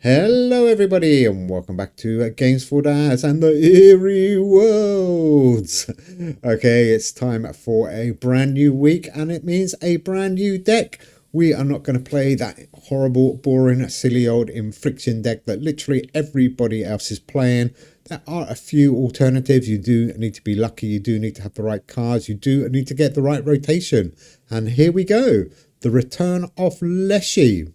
Hello everybody and welcome back to Games for Dads and the Eerie Worlds. Okay, it's time for a brand new week and it means a brand new deck. We are not going to play that horrible, boring, silly old infliction deck that literally everybody else is playing. There are a few alternatives. You do need to be lucky, you do need to have the right cards, you do need to get the right rotation. And here we go, the return of Leshy.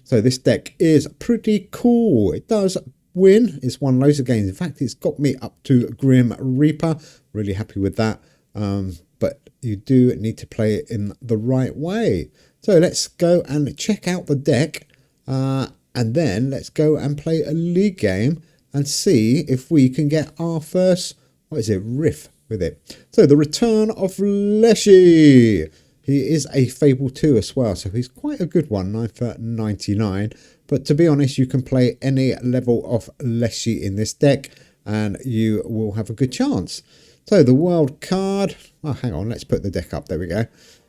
So this deck is pretty cool. It does win. It's won loads of games. In fact, it's got me up to Grim Reaper. Really happy with that. But you do need to play it in the right way. So let's go and check out the deck. And then let's go and play a league game and see if we can get our first, riff with it. So the return of Leshy. He is a Fable 2 as well, so he's quite a good one, 9 for 99. But to be honest, you can play any level of Leshy in this deck, and you will have a good chance. So the world card, hang on, let's put the deck up, there we go.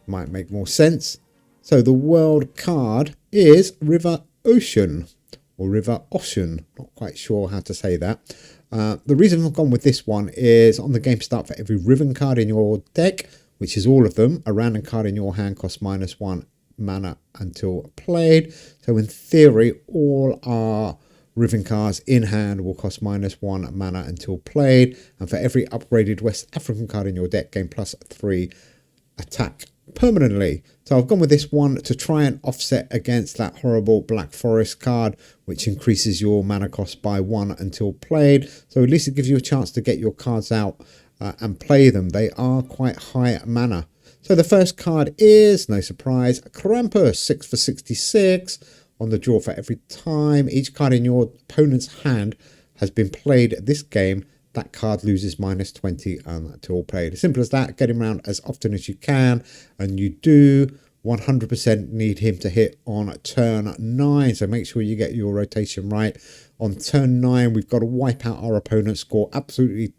Might make more sense. So the world card is River Ocean, or River Ocean, not quite sure how to say that. The reason I've gone with this one is on the game start for every Rivin card in your deck, which is all of them, a random card in your hand costs -1 mana until played. So in theory, all our Rivin cards in hand will cost -1 mana until played. And for every upgraded West African card in your deck, gain +3 attack permanently. So I've gone with this one to try and offset against that horrible Black Forest card, which increases your mana cost by 1 until played. So at least it gives you a chance to get your cards out and play them. They are quite high mana. So the first card is, no surprise, Krampus, 6 for 66 on the draw for every time each card in your opponent's hand has been played this game. That card loses -20 until played. As simple as that. Get him around as often as you can, and you do 100% need him to hit on turn 9. So make sure you get your rotation right. On turn 9, we've got to wipe out our opponent's score absolutely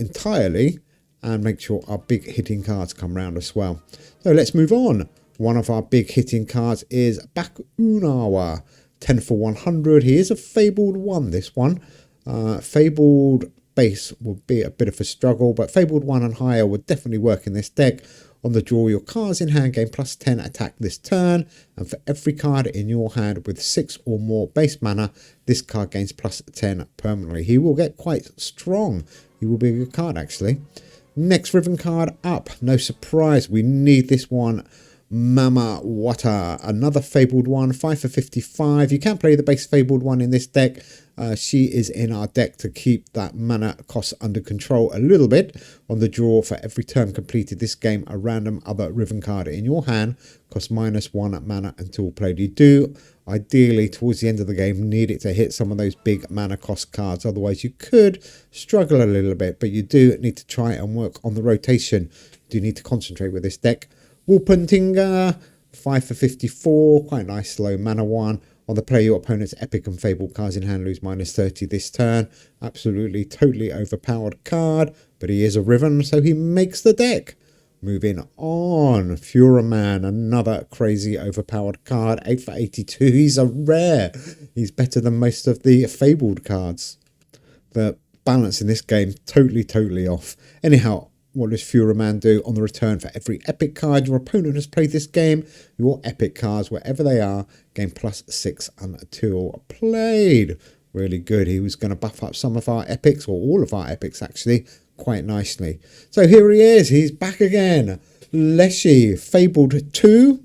entirely and make sure our big hitting cards come round as well. So let's move on. One of our big hitting cards is Bakunawa, 10 for 100. He is a Fabled 1, this one. Fabled base will be a bit of a struggle, but Fabled 1 and higher would definitely work in this deck. On the draw, your cards in hand gain +10 attack this turn, and for every card in your hand with 6 or more base mana, this card gains +10 permanently. He will get quite strong. He will be a good card, actually. Next Rivin card up. No surprise, we need this one. Mama Wata, another Fabled 1, 5 for 55. You can play the base Fabled 1 in this deck. She is in our deck to keep that mana cost under control a little bit. On the draw, for every turn completed this game, a random other Rivin card in your hand costs -1 mana until played. You do, ideally, towards the end of the game, need it to hit some of those big mana cost cards. Otherwise, you could struggle a little bit, but you do need to try and work on the rotation. You do need to concentrate with this deck. Wolpentinga, 5 for 54, quite nice low mana one. On the play, your opponent's epic and fabled cards in hand lose -30 this turn. Absolutely, totally overpowered card, but he is a Rivin, so he makes the deck. Moving on, Fuhrer, another crazy overpowered card, 8 for 82. He's a rare. He's better than most of the fabled cards. The balance in this game, totally off. Anyhow, what does Fuhrer do? On the return, for every epic card your opponent has played this game, your epic cards, wherever they are, gain +6 until played. Really good. He was going to buff up some of our epics, or all of our epics actually, quite nicely. So here he is. He's back again. Leshy, Fabled 2.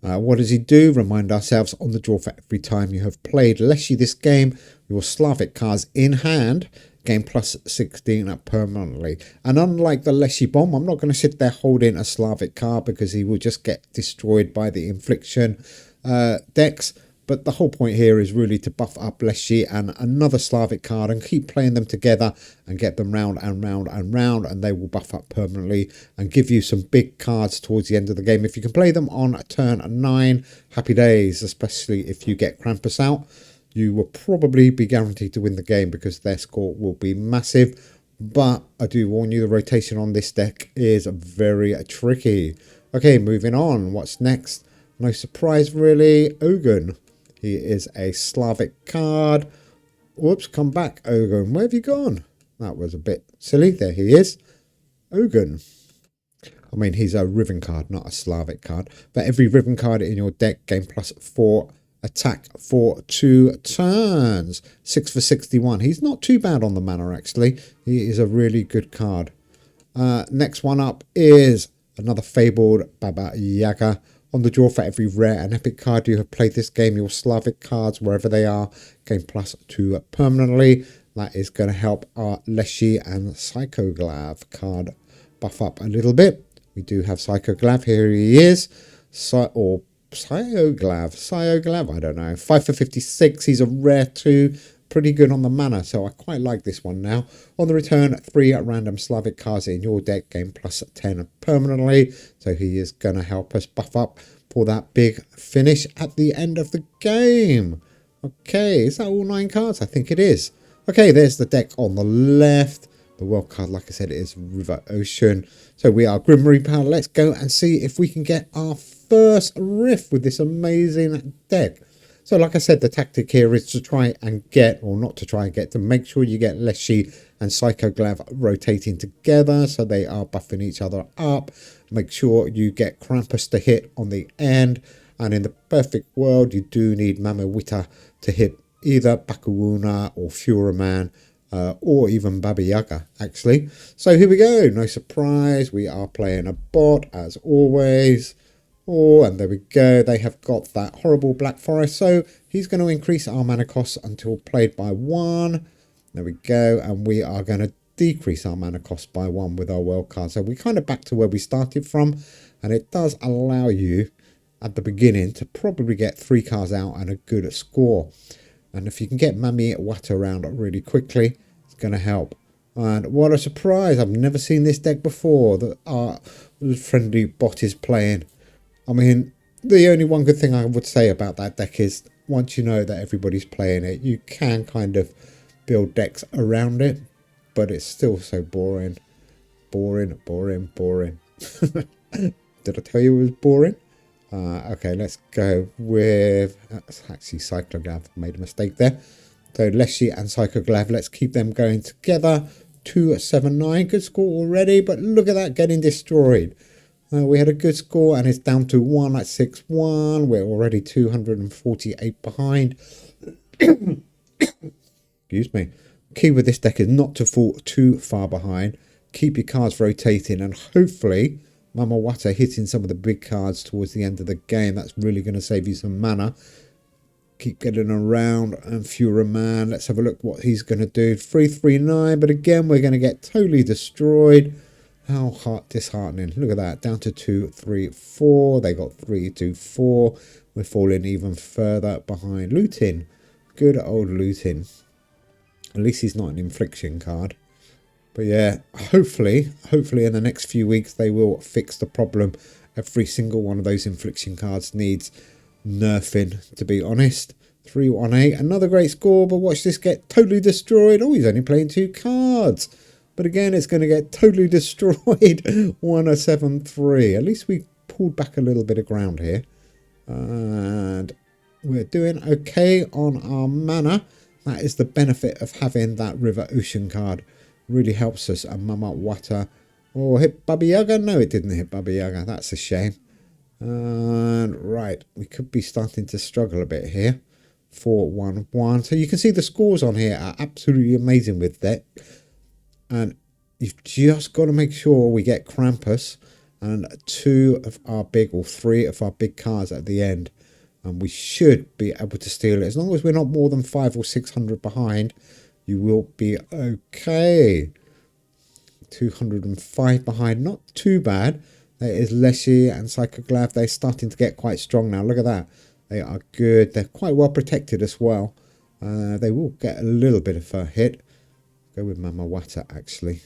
What does he do? Remind ourselves, on the draw for every time you have played Leshy this game, your Slavic cards in hand gain +16 permanently. And unlike the Leshy bomb, I'm not going to sit there holding a Slavic card because he will just get destroyed by the infliction decks. But the whole point here is really to buff up Leshy and another Slavic card and keep playing them together and get them round and round and round, and they will buff up permanently and give you some big cards towards the end of the game. If you can play them on turn 9, happy days, especially if you get Krampus out. You will probably be guaranteed to win the game because their score will be massive. But I do warn you, the rotation on this deck is very tricky. Okay, moving on. What's next? No surprise, really. Ogun. He is a Slavic card. Whoops, come back, Ogun. Where have you gone? That was a bit silly. There he is. Ogun. I mean, he's a Rivin card, not a Slavic card. But every Rivin card in your deck gain +4 attack for 2 turns. 6 for 61. He's not too bad on the mana, actually. He is a really good card. Next one up is another Fabled Baba Yaga. On the draw for every rare and epic card you have played this game, your Slavic cards, wherever they are, gain +2 permanently. That is going to help our Leshy and Psychoglav card buff up a little bit. We do have Psychoglav. Here he is. Psychoglav, I don't know. 5 for 56. He's a rare too. Pretty good on the mana, so I quite like this one now. On the return, 3 random Slavic cards in your deck gain +10 permanently. So he is going to help us buff up for that big finish at the end of the game. Okay, is that all 9 cards? I think it is. Okay, there's the deck on the left. The world card, like I said, is River Ocean. So we are Grim Reaper. Let's go and see if we can get our first riff with this amazing deck. So like I said, the tactic here is to try and get, or not to try and get, to make sure you get Leshy and Psychoglav rotating together so they are buffing each other up. Make sure you get Krampus to hit on the end. And in the perfect world, you do need Mamawita to hit either Bakawuna or Furaman. Or even Baba Yaga, actually. So here we go. No surprise. We are playing a bot, as always. Oh, and there we go. They have got that horrible Black Forest. So he's going to increase our mana costs until played by 1. There we go. And we are going to decrease our mana cost by 1 with our world card. So we're kind of back to where we started from. And it does allow you, at the beginning, to probably get 3 cards out and a good score. And if you can get Mami Wata around really quickly, it's going to help. And what a surprise. I've never seen this deck before that our friendly bot is playing. I mean, the only one good thing I would say about that deck is once you know that everybody's playing it, you can kind of build decks around it. But it's still so boring. Boring. Did I tell you it was boring? Okay, let's go with, that's actually Psychoglav, made a mistake there. So Leshy and Psychoglav, let's keep them going together. 279, good score already, but look at that getting destroyed. We had a good score and it's down to 1 at 6-1. We're already 248 behind. Excuse me. Key with this deck is not to fall too far behind. Keep your cards rotating and hopefully Mamawata hitting some of the big cards towards the end of the game. That's really going to save you some mana. Keep getting around. And Furaman, let's have a look what he's going to do. 339, but again, we're going to get totally destroyed. How disheartening. Look at that. Down to 2, 3, 4. They got 3, 2, 4. We're falling even further behind. Looting. Good old looting. At least he's not an infliction card. But yeah, hopefully in the next few weeks, they will fix the problem. Every single one of those infliction cards needs nerfing, to be honest. 318, another great score, but watch this get totally destroyed. Oh, he's only playing 2 cards. But again, it's going to get totally destroyed. 173. At least we pulled back a little bit of ground here. And we're doing okay on our mana. That is the benefit of having that River Ocean card. Really helps us. And Mama Wata. Oh, hit Baba Yaga? No, it didn't hit Baba Yaga. That's a shame. And right, we could be starting to struggle a bit here. 4-1-1. So you can see the scores on here are absolutely amazing with that. And you've just got to make sure we get Krampus and 2 of our big, or 3 of our big cards at the end. And we should be able to steal it. As long as we're not more than 500 or 600 behind, you will be okay. 205 behind, not too bad. There is Leshy and Psychoglav. They're starting to get quite strong now. Look at that. They are good. They're quite well protected as well. They will get a little bit of a hit. Go with Mama Wata, actually.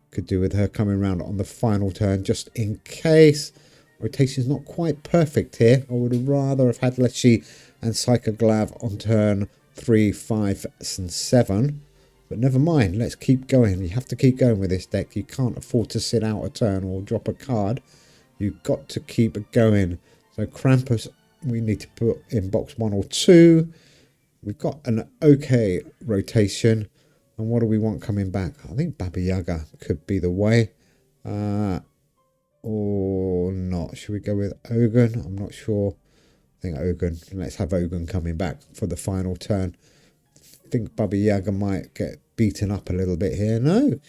Could do with her coming around on the final turn, just in case. Rotation's not quite perfect here. I would rather have had Leshy and Psychoglav on turn 3, 5, and 7. But never mind, let's keep going. You have to keep going with this deck. You can't afford to sit out a turn or drop a card. You've got to keep it going. So Krampus we need to put in box 1 or 2. We've got an okay rotation. And what do we want coming back? I think Baba Yaga could be the way. Or not. Should we go with Ogun? I'm not sure. I think Ogun. Let's have Ogun coming back for the final turn. I think Baba Yaga might get beaten up a little bit here. No.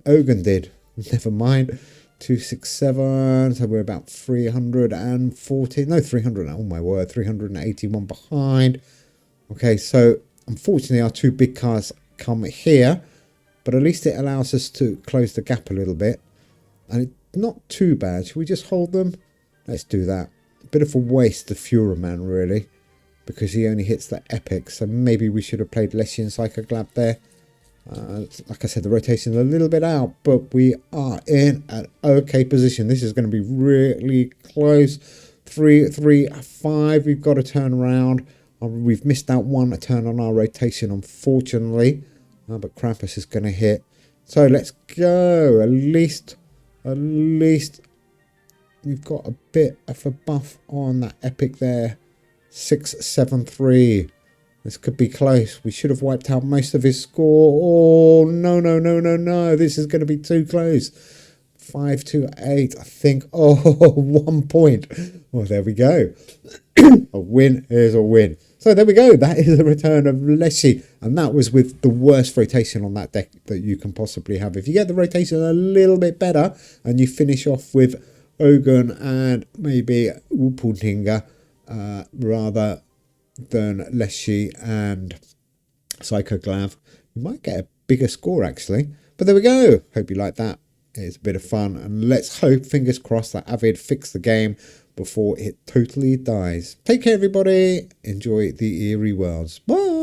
Ogun did. Never mind. 267. So we're about 340. No, 300. Oh my word. 381 behind. Okay, so unfortunately our 2 big cards come here. But at least it allows us to close the gap a little bit. And it's not too bad. Should we just hold them? Let's do that. A bit of a waste of Fuhrer really. Because he only hits the epic. So maybe we should have played Leshy and Psychoglab there. Like I said, the rotation's a little bit out. But we are in an okay position. This is going to be really close. 3, 3, 5. We've got to turn around. We've missed out 1 turn on our rotation, unfortunately. But Krampus is going to hit. So let's go. At least we've got a bit of a buff on that epic there. 6, 7, 3. This could be close. We should have wiped out most of his score. Oh, no. This is going to be too close. 5, 2, 8. I think. Oh, 1 point. Oh, there we go. A win is a win. So there we go. That is the return of Leshy. And that was with the worst rotation on that deck that you can possibly have. If you get the rotation a little bit better and you finish off with Ogun and maybe Wupuntinga rather than Leshy and Psychoglav, you might get a bigger score actually. But there we go. Hope you like that. It's a bit of fun. And let's hope, fingers crossed, that Avid fixed the game before it totally dies. Take care, everybody. Enjoy the Eerie Worlds. Bye.